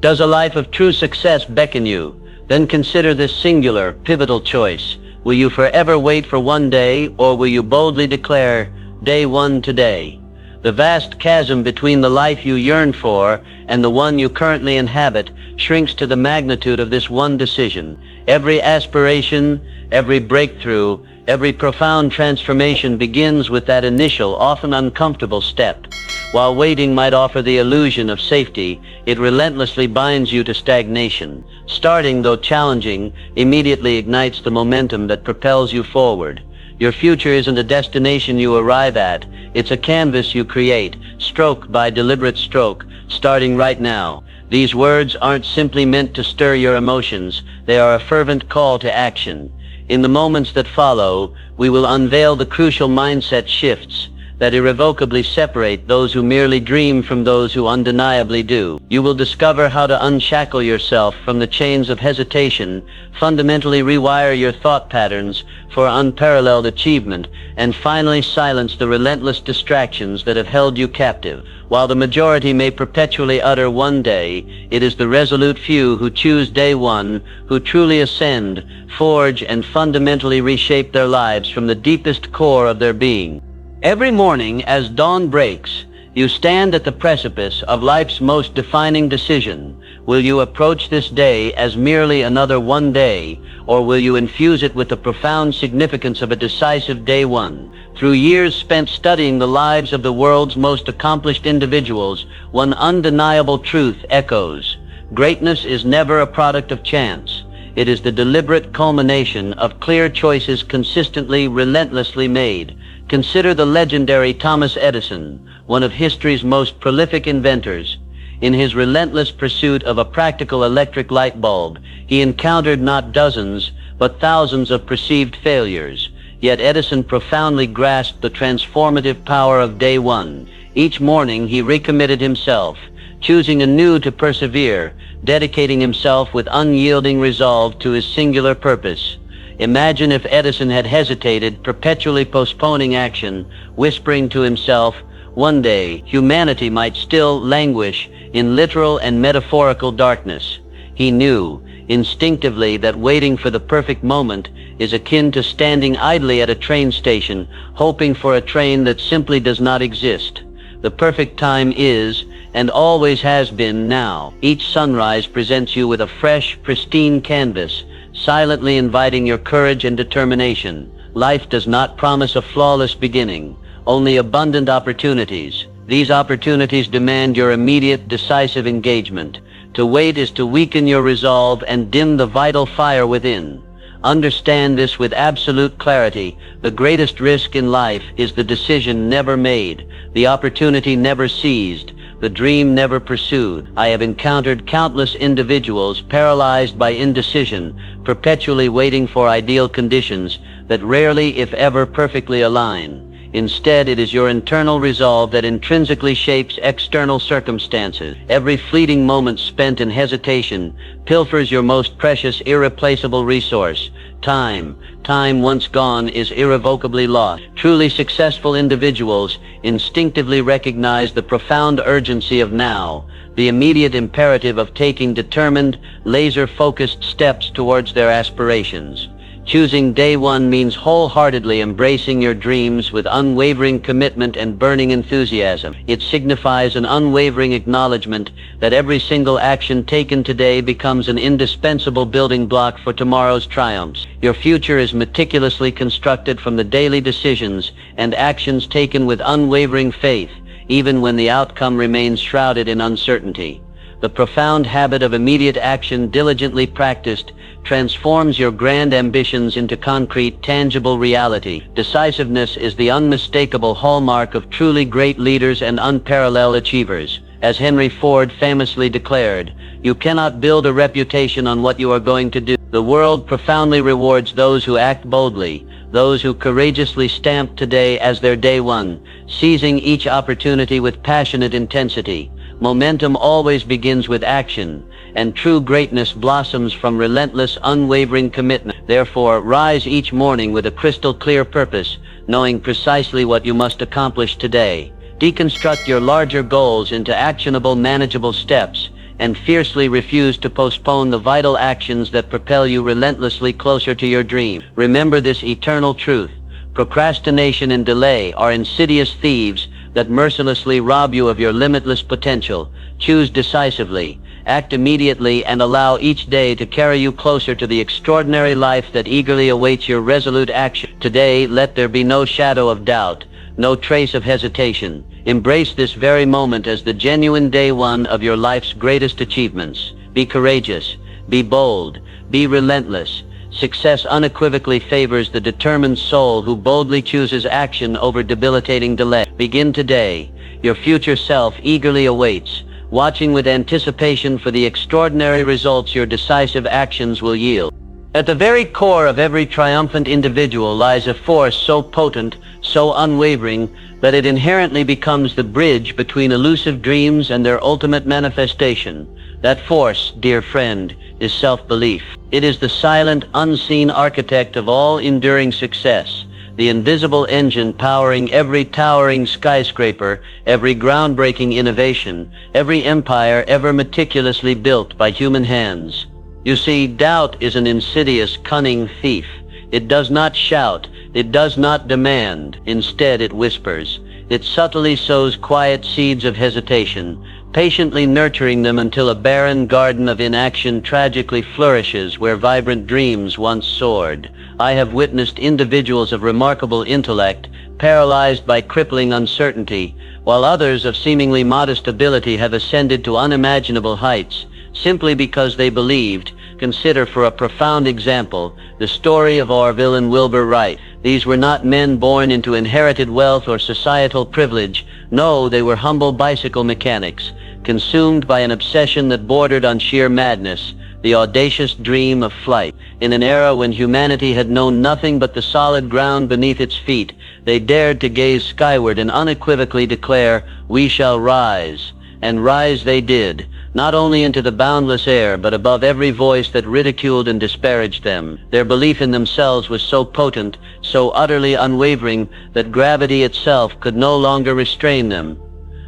Does a life of true success beckon you? Then consider this singular, pivotal choice. Will you forever wait for one day, or will you boldly declare, day one today? The vast chasm between the life you yearn for and the one you currently inhabit shrinks to the magnitude of this one decision. Every aspiration, every breakthrough, every profound transformation begins with that initial, often uncomfortable step. While waiting might offer the illusion of safety, it relentlessly binds you to stagnation. Starting, though challenging, immediately ignites the momentum that propels you forward. Your future isn't a destination you arrive at, it's a canvas you create, stroke by deliberate stroke, starting right now. These words aren't simply meant to stir your emotions, they are a fervent call to action. In the moments that follow, we will unveil the crucial mindset shifts that irrevocably separate those who merely dream from those who undeniably do. You will discover how to unshackle yourself from the chains of hesitation, fundamentally rewire your thought patterns for unparalleled achievement, and finally silence the relentless distractions that have held you captive. While the majority may perpetually utter one day, it is the resolute few who choose day one who truly ascend, forge, and fundamentally reshape their lives from the deepest core of their being. Every morning as dawn breaks, you stand at the precipice of life's most defining decision. Will you approach this day as merely another one day, or will you infuse it with the profound significance of a decisive day one? Through years spent studying the lives of the world's most accomplished individuals, one undeniable truth echoes. Greatness is never a product of chance. It is the deliberate culmination of clear choices consistently, relentlessly made. Consider the legendary Thomas Edison, one of history's most prolific inventors. In his relentless pursuit of a practical electric light bulb, he encountered not dozens, but thousands of perceived failures. Yet Edison profoundly grasped the transformative power of day one. Each morning he recommitted himself, choosing anew to persevere, dedicating himself with unyielding resolve to his singular purpose. Imagine if Edison had hesitated, perpetually postponing action, whispering to himself, one day humanity might still languish in literal and metaphorical darkness. He knew, instinctively, that waiting for the perfect moment is akin to standing idly at a train station, hoping for a train that simply does not exist. The perfect time is, and always has been, now. Each sunrise presents you with a fresh, pristine canvas, silently inviting your courage and determination. Life does not promise a flawless beginning, only abundant opportunities. These opportunities demand your immediate, decisive engagement. To wait is to weaken your resolve and dim the vital fire within. Understand this with absolute clarity. The greatest risk in life is the decision never made, the opportunity never seized, the dream never pursued. I have encountered countless individuals paralyzed by indecision, perpetually waiting for ideal conditions that rarely, if ever, perfectly align. Instead, it is your internal resolve that intrinsically shapes external circumstances. Every fleeting moment spent in hesitation pilfers your most precious, irreplaceable resource. Time. Time once gone is irrevocably lost. Truly successful individuals instinctively recognize the profound urgency of now, the immediate imperative of taking determined, laser-focused steps towards their aspirations. Choosing day one means wholeheartedly embracing your dreams with unwavering commitment and burning enthusiasm. It signifies an unwavering acknowledgement that every single action taken today becomes an indispensable building block for tomorrow's triumphs. Your future is meticulously constructed from the daily decisions and actions taken with unwavering faith, even when the outcome remains shrouded in uncertainty. The profound habit of immediate action, diligently practiced, transforms your grand ambitions into concrete, tangible reality. Decisiveness is the unmistakable hallmark of truly great leaders and unparalleled achievers. As Henry Ford famously declared, "You cannot build a reputation on what you are going to do." The world profoundly rewards those who act boldly, those who courageously stamp today as their day one, seizing each opportunity with passionate intensity. Momentum always begins with action, and true greatness blossoms from relentless, unwavering commitment. Therefore, rise each morning with a crystal-clear purpose, knowing precisely what you must accomplish today. Deconstruct your larger goals into actionable, manageable steps, and fiercely refuse to postpone the vital actions that propel you relentlessly closer to your dream. Remember this eternal truth. Procrastination and delay are insidious thieves that mercilessly rob you of your limitless potential. Choose decisively, act immediately, and allow each day to carry you closer to the extraordinary life that eagerly awaits your resolute action. Today, let there be no shadow of doubt, no trace of hesitation. Embrace this very moment as the genuine day one of your life's greatest achievements. Be courageous, be bold, be relentless. Success unequivocally favors the determined soul who boldly chooses action over debilitating delay. Begin today. Your future self eagerly awaits, watching with anticipation for the extraordinary results your decisive actions will yield. At the very core of every triumphant individual lies a force so potent, so unwavering, that it inherently becomes the bridge between elusive dreams and their ultimate manifestation. That force, dear friend, is self-belief. It is the silent, unseen architect of all enduring success, the invisible engine powering every towering skyscraper, every groundbreaking innovation, every empire ever meticulously built by human hands. You see, doubt is an insidious, cunning thief. It does not shout, it does not demand. Instead, it whispers. It subtly sows quiet seeds of hesitation, patiently nurturing them until a barren garden of inaction tragically flourishes where vibrant dreams once soared. I have witnessed individuals of remarkable intellect paralyzed by crippling uncertainty, while others of seemingly modest ability have ascended to unimaginable heights simply because they believed. Consider, for a profound example, the story of Orville and Wilbur Wright. These were not men born into inherited wealth or societal privilege. No, they were humble bicycle mechanics, consumed by an obsession that bordered on sheer madness, the audacious dream of flight. In an era when humanity had known nothing but the solid ground beneath its feet, they dared to gaze skyward and unequivocally declare, "We shall rise." And rise they did, not only into the boundless air, but above every voice that ridiculed and disparaged them. Their belief in themselves was so potent, so utterly unwavering, that gravity itself could no longer restrain them.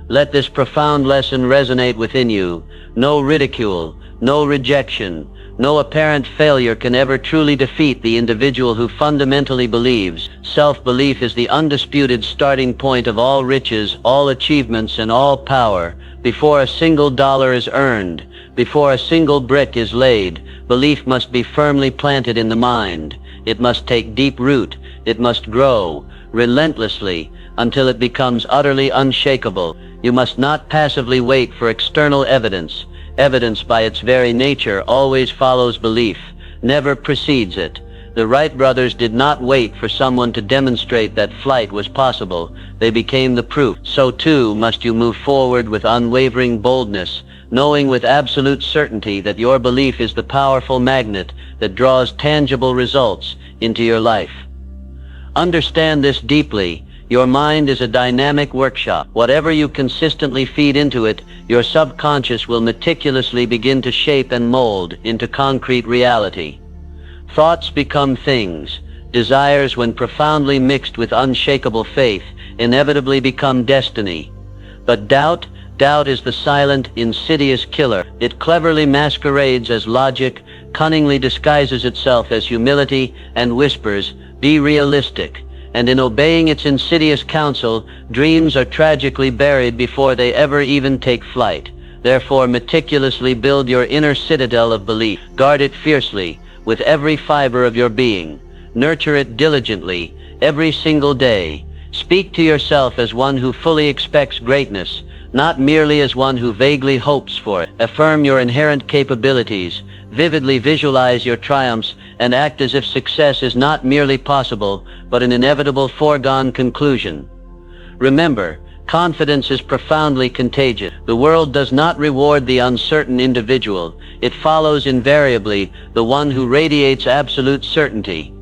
Let this profound lesson resonate within you. No ridicule, no rejection, no apparent failure can ever truly defeat the individual who fundamentally believes. Self-belief is the undisputed starting point of all riches, all achievements, and all power. Before a single dollar is earned, before a single brick is laid, belief must be firmly planted in the mind. It must take deep root. It must grow relentlessly until it becomes utterly unshakable. You must not passively wait for external evidence. Evidence by its very nature always follows belief, never precedes it. The Wright brothers did not wait for someone to demonstrate that flight was possible. They became the proof. So too must you move forward with unwavering boldness, knowing with absolute certainty that your belief is the powerful magnet that draws tangible results into your life. Understand this deeply. Your mind is a dynamic workshop. Whatever you consistently feed into it, your subconscious will meticulously begin to shape and mold into concrete reality. Thoughts become things. Desires, when profoundly mixed with unshakable faith, inevitably become destiny. But doubt is the silent, insidious killer. It cleverly masquerades as logic, cunningly disguises itself as humility, and whispers, "Be realistic." And in obeying its insidious counsel, dreams are tragically buried before they ever even take flight. Therefore, meticulously build your inner citadel of belief. Guard it fiercely, with every fiber of your being. Nurture it diligently, every single day. Speak to yourself as one who fully expects greatness, not merely as one who vaguely hopes for it. Affirm your inherent capabilities, vividly visualize your triumphs, and act as if success is not merely possible, but an inevitable foregone conclusion. Remember, confidence is profoundly contagious. The world does not reward the uncertain individual. It follows invariably the one who radiates absolute certainty.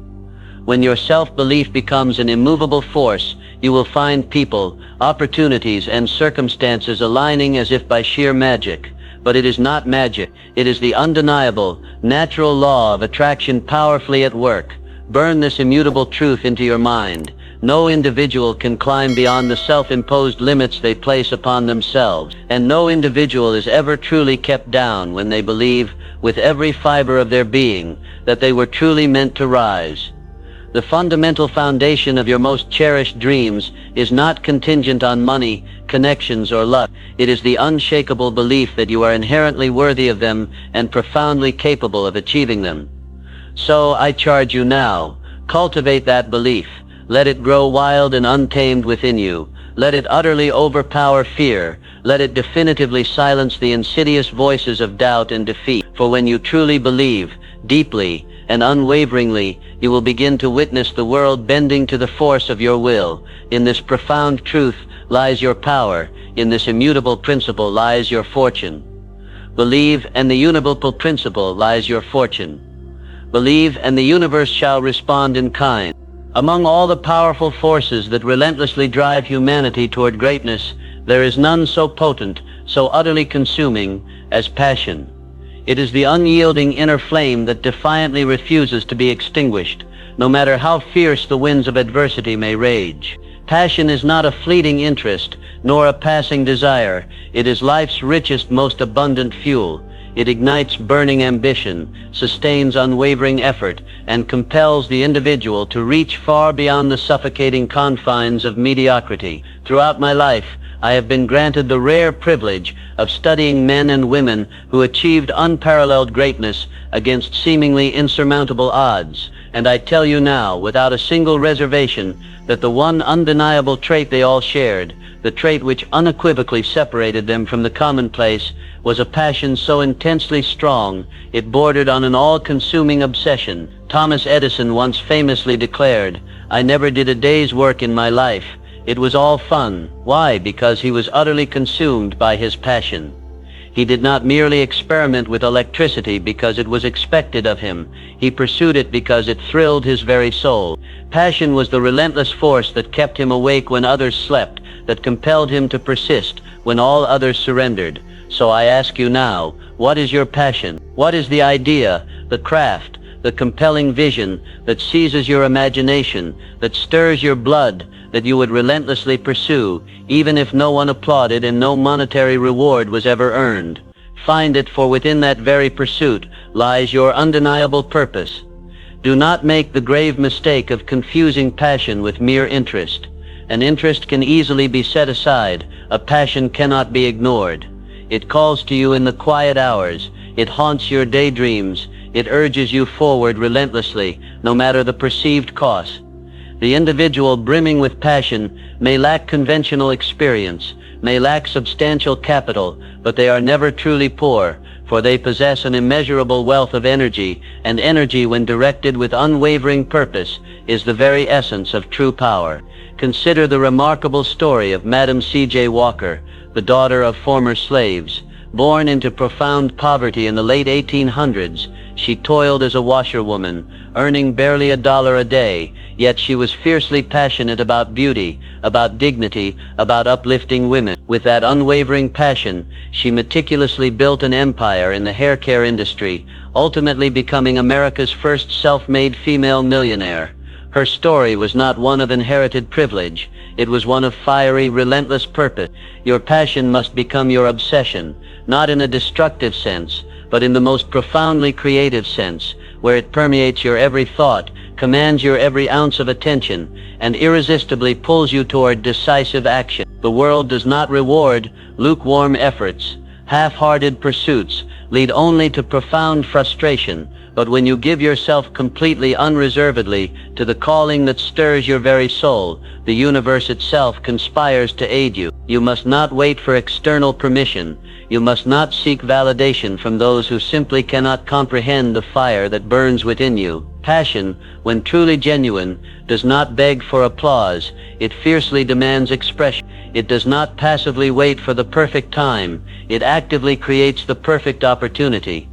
When your self-belief becomes an immovable force, you will find people, opportunities, and circumstances aligning as if by sheer magic. But it is not magic. It is the undeniable, natural law of attraction powerfully at work. Burn this immutable truth into your mind. No individual can climb beyond the self-imposed limits they place upon themselves, and no individual is ever truly kept down when they believe, with every fiber of their being, that they were truly meant to rise. The fundamental foundation of your most cherished dreams is not contingent on money, connections, or luck. It is the unshakable belief that you are inherently worthy of them and profoundly capable of achieving them. So I charge you now, cultivate that belief. Let it grow wild and untamed within you. Let it utterly overpower fear. Let it definitively silence the insidious voices of doubt and defeat. For when you truly believe, deeply and unwaveringly, you will begin to witness the world bending to the force of your will. In this profound truth lies your power. In this immutable principle lies your fortune. Believe, and the univocal principle lies your fortune. Believe, and the universe shall respond in kind. Among all the powerful forces that relentlessly drive humanity toward greatness, there is none so potent, so utterly consuming, as passion. It is the unyielding inner flame that defiantly refuses to be extinguished, no matter how fierce the winds of adversity may rage. Passion is not a fleeting interest, nor a passing desire. It is life's richest, most abundant fuel. It ignites burning ambition, sustains unwavering effort, and compels the individual to reach far beyond the suffocating confines of mediocrity. Throughout my life, I have been granted the rare privilege of studying men and women who achieved unparalleled greatness against seemingly insurmountable odds. And I tell you now, without a single reservation, that the one undeniable trait they all shared, the trait which unequivocally separated them from the commonplace, was a passion so intensely strong it bordered on an all-consuming obsession. Thomas Edison once famously declared, "I never did a day's work in my life. It was all fun." Why? Because he was utterly consumed by his passion. He did not merely experiment with electricity because it was expected of him. He pursued it because it thrilled his very soul. Passion was the relentless force that kept him awake when others slept, that compelled him to persist when all others surrendered. So I ask you now, what is your passion? What is the idea, the craft, the compelling vision that seizes your imagination, that stirs your blood, that you would relentlessly pursue, even if no one applauded and no monetary reward was ever earned? Find it, for within that very pursuit lies your undeniable purpose. Do not make the grave mistake of confusing passion with mere interest. An interest can easily be set aside. A passion cannot be ignored. It calls to you in the quiet hours. It haunts your daydreams. It urges you forward relentlessly, no matter the perceived cost. The individual brimming with passion may lack conventional experience, may lack substantial capital, but they are never truly poor, for they possess an immeasurable wealth of energy, and energy, when directed with unwavering purpose, is the very essence of true power. Consider the remarkable story of Madam C.J. Walker, the daughter of former slaves. Born into profound poverty in the late 1800s, she toiled as a washerwoman, earning barely $1 a day, yet she was fiercely passionate about beauty, about dignity, about uplifting women. With that unwavering passion, she meticulously built an empire in the hair care industry, ultimately becoming America's first self-made female millionaire. Her story was not one of inherited privilege. It was one of fiery, relentless purpose. Your passion must become your obsession, not in a destructive sense, but in the most profoundly creative sense, where it permeates your every thought, commands your every ounce of attention, and irresistibly pulls you toward decisive action. The world does not reward lukewarm efforts. Half-hearted pursuits lead only to profound frustration. But when you give yourself completely, unreservedly, to the calling that stirs your very soul, the universe itself conspires to aid you. You must not wait for external permission. You must not seek validation from those who simply cannot comprehend the fire that burns within you. Passion, when truly genuine, does not beg for applause. It fiercely demands expression. It does not passively wait for the perfect time. It actively creates the perfect opportunity.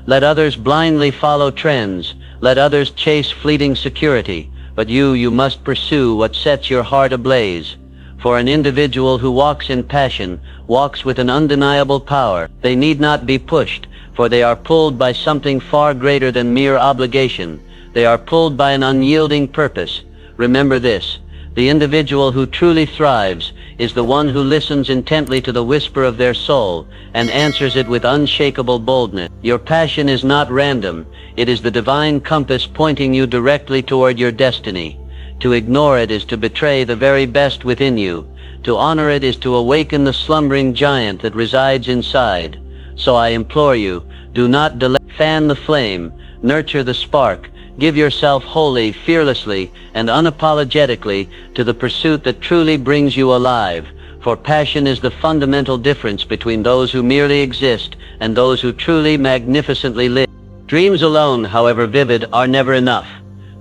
Let others blindly follow trends. Let others chase fleeting security. But you must pursue what sets your heart ablaze. For an individual who walks in passion walks with an undeniable power. They need not be pushed, for they are pulled by something far greater than mere obligation. They are pulled by an unyielding purpose. Remember this: The individual who truly thrives is the one who listens intently to the whisper of their soul and answers it with unshakable boldness. Your passion is not random. It is the divine compass pointing you directly toward your destiny. To ignore it is to betray the very best within you. To honor it is to awaken the slumbering giant that resides inside. So I implore you, do not delay. Fan the flame, nurture the spark, give yourself wholly, fearlessly, and unapologetically to the pursuit that truly brings you alive, for passion is the fundamental difference between those who merely exist and those who truly magnificently live. Dreams alone, however vivid, are never enough.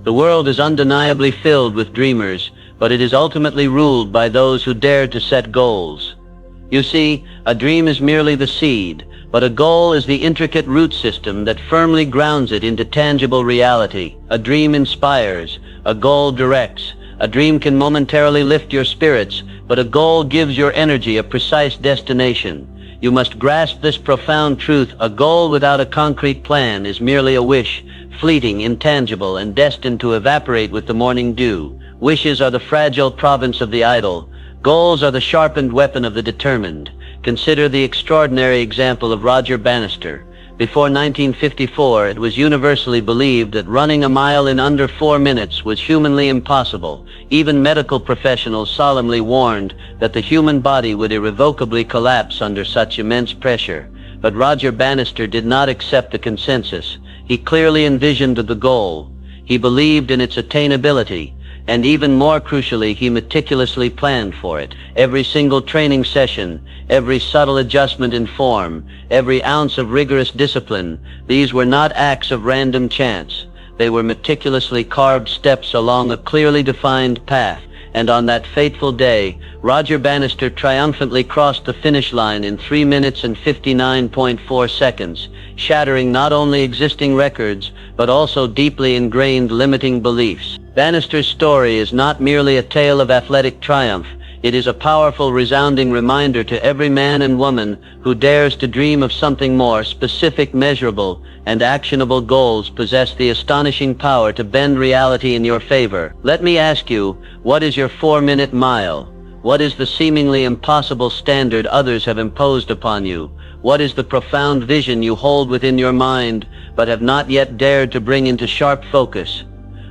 The world is undeniably filled with dreamers, but it is ultimately ruled by those who dare to set goals. You see, a dream is merely the seed, but a goal is the intricate root system that firmly grounds it into tangible reality. A dream inspires, a goal directs. A dream can momentarily lift your spirits, but a goal gives your energy a precise destination. You must grasp this profound truth. A goal without a concrete plan is merely a wish, fleeting, intangible, and destined to evaporate with the morning dew. Wishes are the fragile province of the idle. Goals are the sharpened weapon of the determined. Consider the extraordinary example of Roger Bannister. Before 1954, it was universally believed that running a mile in under 4 minutes was humanly impossible. Even medical professionals solemnly warned that the human body would irrevocably collapse under such immense pressure. But Roger Bannister did not accept the consensus. He clearly envisioned the goal. He believed in its attainability. And even more crucially, he meticulously planned for it. Every single training session, every subtle adjustment in form, every ounce of rigorous discipline, these were not acts of random chance. They were meticulously carved steps along a clearly defined path. And on that fateful day, Roger Bannister triumphantly crossed the finish line in 3 minutes and 59.4 seconds, shattering not only existing records, but also deeply ingrained limiting beliefs. Bannister's story is not merely a tale of athletic triumph. It is a powerful, resounding reminder to every man and woman who dares to dream of something more. Specific, measurable, and actionable goals possess the astonishing power to bend reality in your favor. Let me ask you, what is your 4-minute mile? What is the seemingly impossible standard others have imposed upon you? What is the profound vision you hold within your mind, but have not yet dared to bring into sharp focus?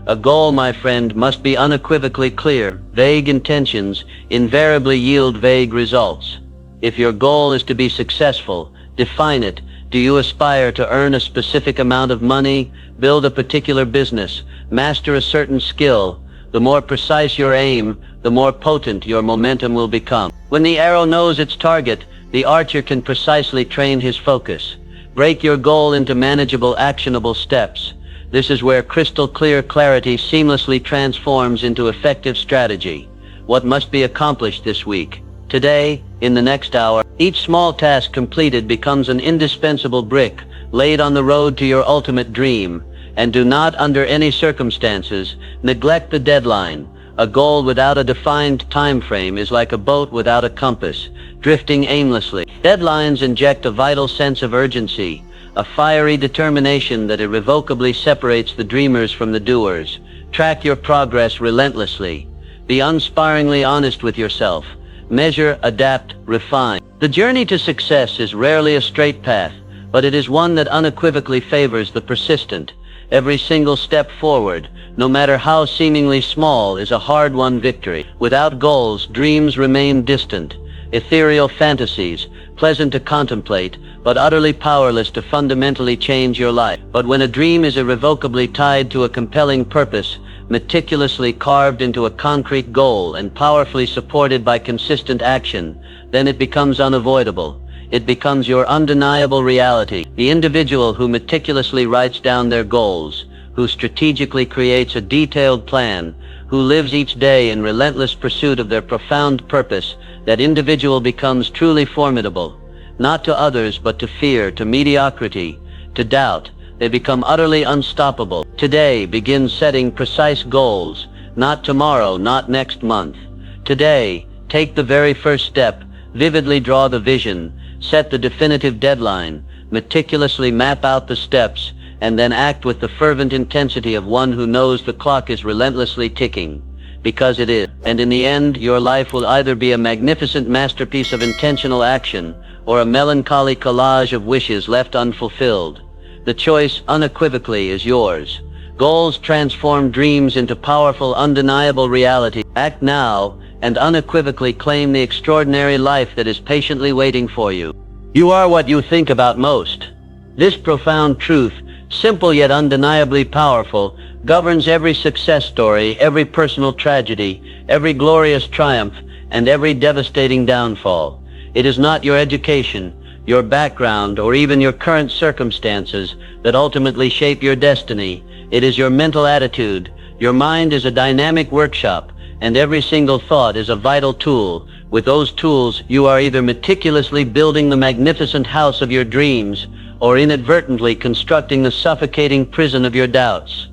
A goal, my friend, must be unequivocally clear. Vague intentions invariably yield vague results. If your goal is to be successful, define it. Do you aspire to earn a specific amount of money, build a particular business, master a certain skill? The more precise your aim, the more potent your momentum will become. When the arrow knows its target, the archer can precisely train his focus. Break your goal into manageable, actionable steps. This is where crystal clear clarity seamlessly transforms into effective strategy. What must be accomplished this week? Today, in the next hour, each small task completed becomes an indispensable brick laid on the road to your ultimate dream. And do not, under any circumstances, neglect the deadline. A goal without a defined time frame is like a boat without a compass, drifting aimlessly. Deadlines inject a vital sense of urgency, a fiery determination that irrevocably separates the dreamers from the doers. Track your progress relentlessly. Be unsparingly honest with yourself. Measure, adapt, refine. The journey to success is rarely a straight path, but it is one that unequivocally favors the persistent. Every single step forward, no matter how seemingly small, is a hard-won victory. Without goals, dreams remain distant, ethereal fantasies, pleasant to contemplate, but utterly powerless to fundamentally change your life. But when a dream is irrevocably tied to a compelling purpose, meticulously carved into a concrete goal and powerfully supported by consistent action, then it becomes unavoidable. It becomes your undeniable reality. The individual who meticulously writes down their goals, who strategically creates a detailed plan, who lives each day in relentless pursuit of their profound purpose, that individual becomes truly formidable. Not to others, but to fear, to mediocrity, to doubt. They become utterly unstoppable. Today, begin setting precise goals. Not tomorrow, not next month. Today, take the very first step. Vividly draw the vision. Set the definitive deadline. Meticulously map out the steps, and then act with the fervent intensity of one who knows the clock is relentlessly ticking. because it is. And in the end, your life will either be a magnificent masterpiece of intentional action or a melancholy collage of wishes left unfulfilled. The choice unequivocally is yours. Goals transform dreams into powerful, undeniable reality. Act now and unequivocally claim the extraordinary life that is patiently waiting for you. You are what you think about most. This profound truth, simple yet undeniably powerful, governs every success story, every personal tragedy, every glorious triumph, and every devastating downfall. It is not your education, your background, or even your current circumstances that ultimately shape your destiny. It is your mental attitude. Your mind is a dynamic workshop, and every single thought is a vital tool. With those tools, you are either meticulously building the magnificent house of your dreams, or inadvertently constructing the suffocating prison of your doubts.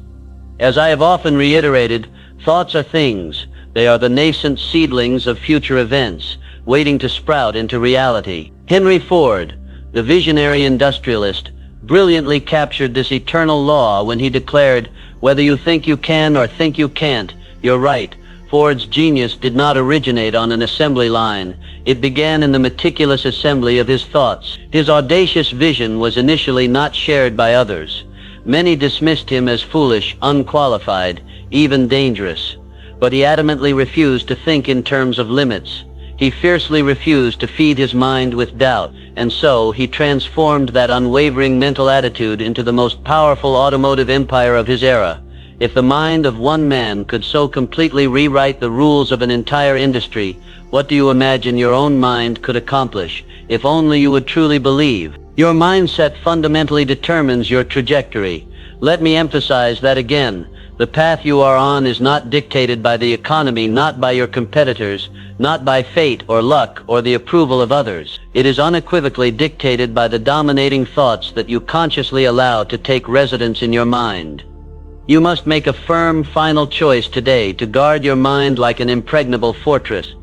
As I have often reiterated, thoughts are things. They are the nascent seedlings of future events, waiting to sprout into reality. Henry Ford, the visionary industrialist, brilliantly captured this eternal law when he declared, "Whether you think you can or think you can't, you're right." Ford's genius did not originate on an assembly line. It began in the meticulous assembly of his thoughts. His audacious vision was initially not shared by others. Many dismissed him as foolish, unqualified, even dangerous. But he adamantly refused to think in terms of limits. He fiercely refused to feed his mind with doubt, and so he transformed that unwavering mental attitude into the most powerful automotive empire of his era. If the mind of one man could so completely rewrite the rules of an entire industry, what do you imagine your own mind could accomplish, if only you would truly believe? Your mindset fundamentally determines your trajectory. Let me emphasize that again. The path you are on is not dictated by the economy, not by your competitors, not by fate or luck or the approval of others. It is unequivocally dictated by the dominating thoughts that you consciously allow to take residence in your mind. You must make a firm, final choice today to guard your mind like an impregnable fortress.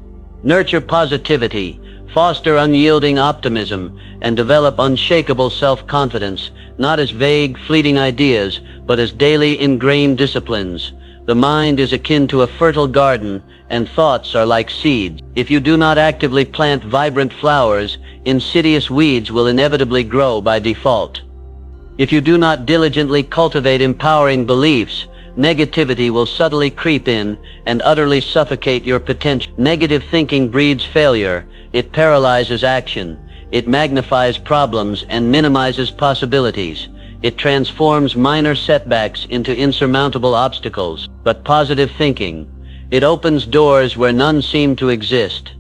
Nurture positivity, foster unyielding optimism, and develop unshakable self-confidence, not as vague, fleeting ideas, but as daily ingrained disciplines. The mind is akin to a fertile garden, and thoughts are like seeds. If you do not actively plant vibrant flowers, insidious weeds will inevitably grow by default. If you do not diligently cultivate empowering beliefs, negativity will subtly creep in and utterly suffocate your potential. Negative thinking breeds failure. It paralyzes action. It magnifies problems and minimizes possibilities. It transforms minor setbacks into insurmountable obstacles. But positive thinking, it opens doors where none seem to exist.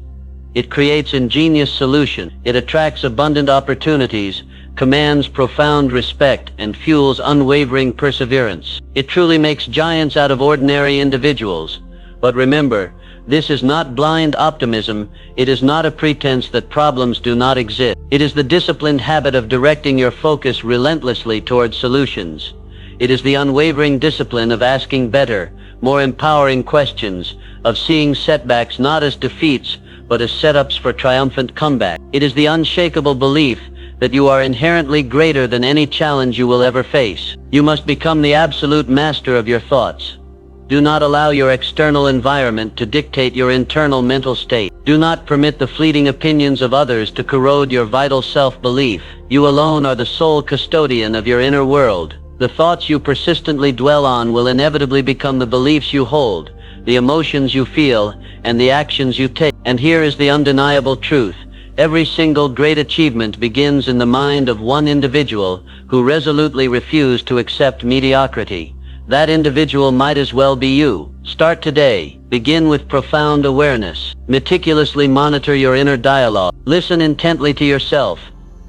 It creates ingenious solutions. It attracts abundant opportunities, commands profound respect, and fuels unwavering perseverance. It truly makes giants out of ordinary individuals. But remember, this is not blind optimism. It is not a pretense that problems do not exist. It is the disciplined habit of directing your focus relentlessly towards solutions. It is the unwavering discipline of asking better, more empowering questions, of seeing setbacks not as defeats, but as setups for triumphant comeback. It is the unshakable belief that you are inherently greater than any challenge you will ever face. You must become the absolute master of your thoughts. Do not allow your external environment to dictate your internal mental state. Do not permit the fleeting opinions of others to corrode your vital self-belief. You alone are the sole custodian of your inner world. The thoughts you persistently dwell on will inevitably become the beliefs you hold, the emotions you feel, and the actions you take. And here is the undeniable truth. Every single great achievement begins in the mind of one individual who resolutely refused to accept mediocrity. That individual might as well be you. Start today. Begin with profound awareness. Meticulously monitor your inner dialogue. Listen intently to yourself.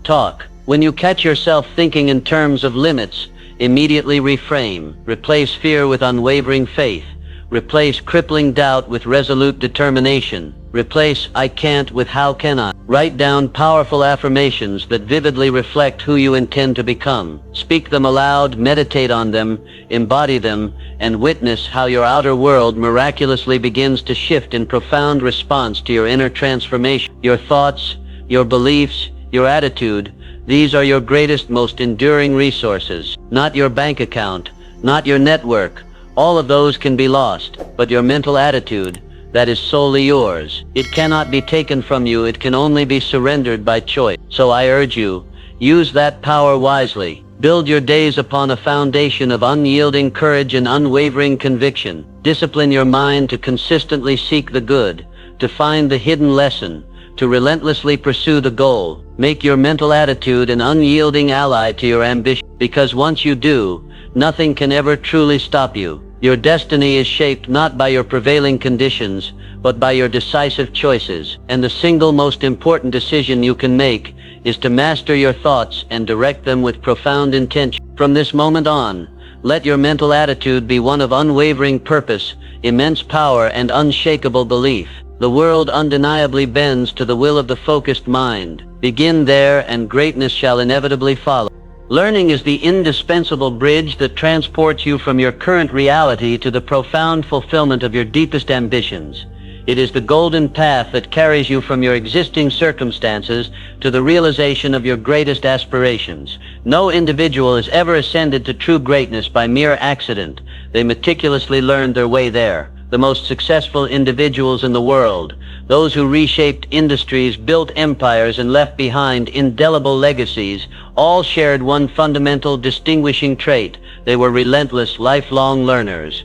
Talk. When you catch yourself thinking in terms of limits, immediately reframe. Replace fear with unwavering faith. Replace crippling doubt with resolute determination. Replace "I can't" with "How can I?" Write down powerful affirmations that vividly reflect who you intend to become. Speak them aloud, meditate on them, embody them, and witness how your outer world miraculously begins to shift in profound response to your inner transformation. Your thoughts, your beliefs, your attitude, these are your greatest, most enduring resources. Not your bank account, not your network, All of those can be lost, but your mental attitude, that is solely yours. It cannot be taken from you, it can only be surrendered by choice. So I urge you, use that power wisely. Build your days upon a foundation of unyielding courage and unwavering conviction. Discipline your mind to consistently seek the good, to find the hidden lesson, to relentlessly pursue the goal. Make your mental attitude an unyielding ally to your ambition, because once you do, nothing can ever truly stop you. Your destiny is shaped not by your prevailing conditions, but by your decisive choices. And the single most important decision you can make is to master your thoughts and direct them with profound intention. From this moment on, let your mental attitude be one of unwavering purpose, immense power, and unshakable belief. The world undeniably bends to the will of the focused mind. Begin there, and greatness shall inevitably follow. Learning is the indispensable bridge that transports you from your current reality to the profound fulfillment of your deepest ambitions. It is the golden path that carries you from your existing circumstances to the realization of your greatest aspirations. No individual has ever ascended to true greatness by mere accident. They meticulously learned their way there. The most successful individuals in the world, those who reshaped industries, built empires, and left behind indelible legacies, all shared one fundamental distinguishing trait. They were relentless, lifelong learners.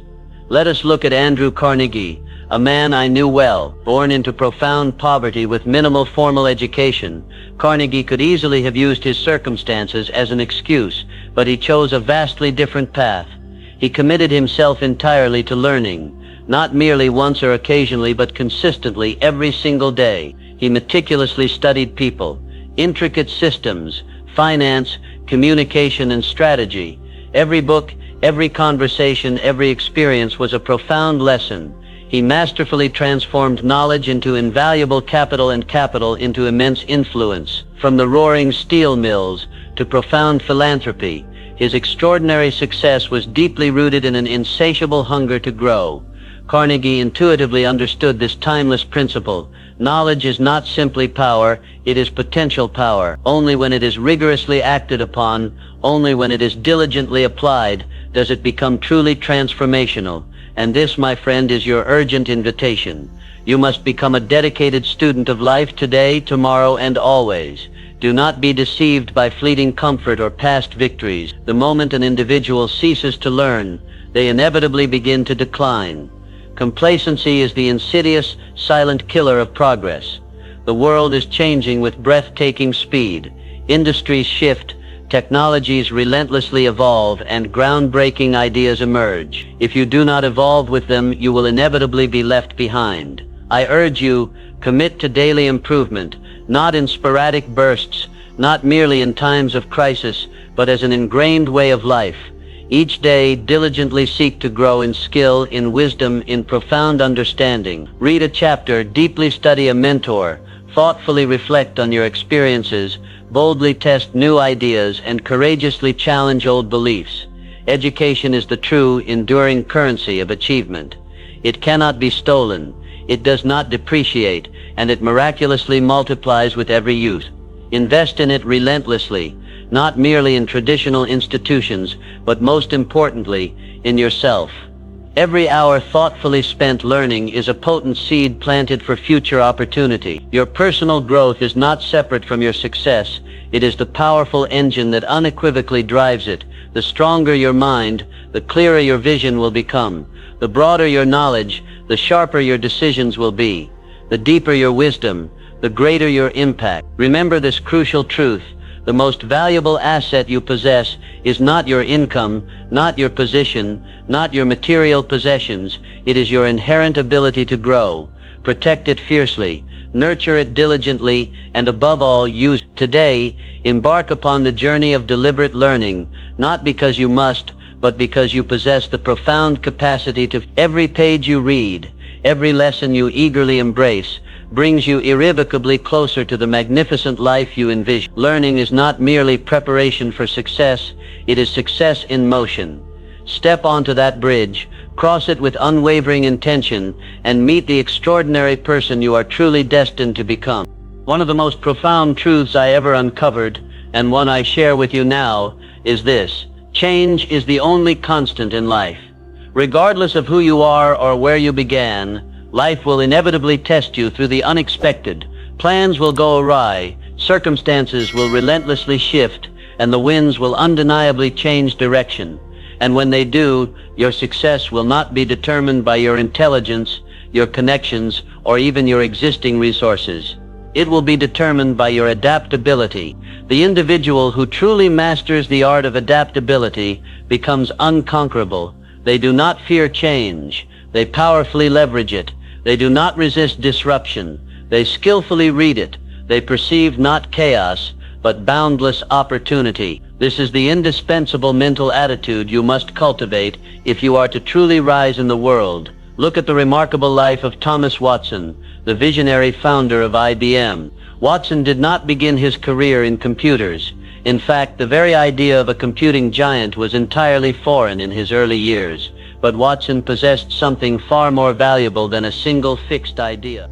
Let us look at Andrew Carnegie, a man I knew well. Born into profound poverty with minimal formal education, Carnegie could easily have used his circumstances as an excuse, but he chose a vastly different path. He committed himself entirely to learning, not merely once or occasionally, but consistently every single day. He meticulously studied people, intricate systems, finance, communication, and strategy. Every book, every conversation, every experience was a profound lesson. He masterfully transformed knowledge into invaluable capital and capital into immense influence. From the roaring steel mills to profound philanthropy, his extraordinary success was deeply rooted in an insatiable hunger to grow. Carnegie intuitively understood this timeless principle. Knowledge is not simply power, it is potential power. Only when it is rigorously acted upon, only when it is diligently applied, does it become truly transformational. And this, my friend, is your urgent invitation. You must become a dedicated student of life today, tomorrow, and always. Do not be deceived by fleeting comfort or past victories. The moment an individual ceases to learn, they inevitably begin to decline. Complacency is the insidious, silent killer of progress. The world is changing with breathtaking speed. Industries shift, technologies relentlessly evolve, and groundbreaking ideas emerge. If you do not evolve with them, you will inevitably be left behind. I urge you, commit to daily improvement, not in sporadic bursts, not merely in times of crisis, but as an ingrained way of life. Each day, diligently seek to grow in skill, in wisdom, in profound understanding. Read a chapter, deeply study a mentor, thoughtfully reflect on your experiences, boldly test new ideas, and courageously challenge old beliefs. Education is the true, enduring currency of achievement. It cannot be stolen, it does not depreciate, and it miraculously multiplies with every use. Invest in it relentlessly, not merely in traditional institutions, but most importantly, in yourself. Every hour thoughtfully spent learning is a potent seed planted for future opportunity. Your personal growth is not separate from your success. It is the powerful engine that unequivocally drives it. The stronger your mind, the clearer your vision will become. The broader your knowledge, the sharper your decisions will be. The deeper your wisdom, the greater your impact. Remember this crucial truth. The most valuable asset you possess is not your income, not your position, not your material possessions. It is your inherent ability to grow. Protect it fiercely, nurture it diligently, and above all, use it. Today, embark upon the journey of deliberate learning, not because you must, but because you possess the profound capacity to. Every page you read, every lesson you eagerly embrace, brings you irrevocably closer to the magnificent life you envision. Learning is not merely preparation for success, it is success in motion. Step onto that bridge, cross it with unwavering intention, and meet the extraordinary person you are truly destined to become. One of the most profound truths I ever uncovered, and one I share with you now, is this: change is the only constant in life. Regardless of who you are or where you began, life will inevitably test you through the unexpected. Plans will go awry, circumstances will relentlessly shift, and the winds will undeniably change direction. And when they do, your success will not be determined by your intelligence, your connections, or even your existing resources. It will be determined by your adaptability. The individual who truly masters the art of adaptability becomes unconquerable. They do not fear change. They powerfully leverage it. They do not resist disruption. They skillfully read it. They perceive not chaos, but boundless opportunity. This is the indispensable mental attitude you must cultivate if you are to truly rise in the world. Look at the remarkable life of Thomas Watson, the visionary founder of IBM. Watson did not begin his career in computers. In fact, the very idea of a computing giant was entirely foreign in his early years. But Watson possessed something far more valuable than a single fixed idea.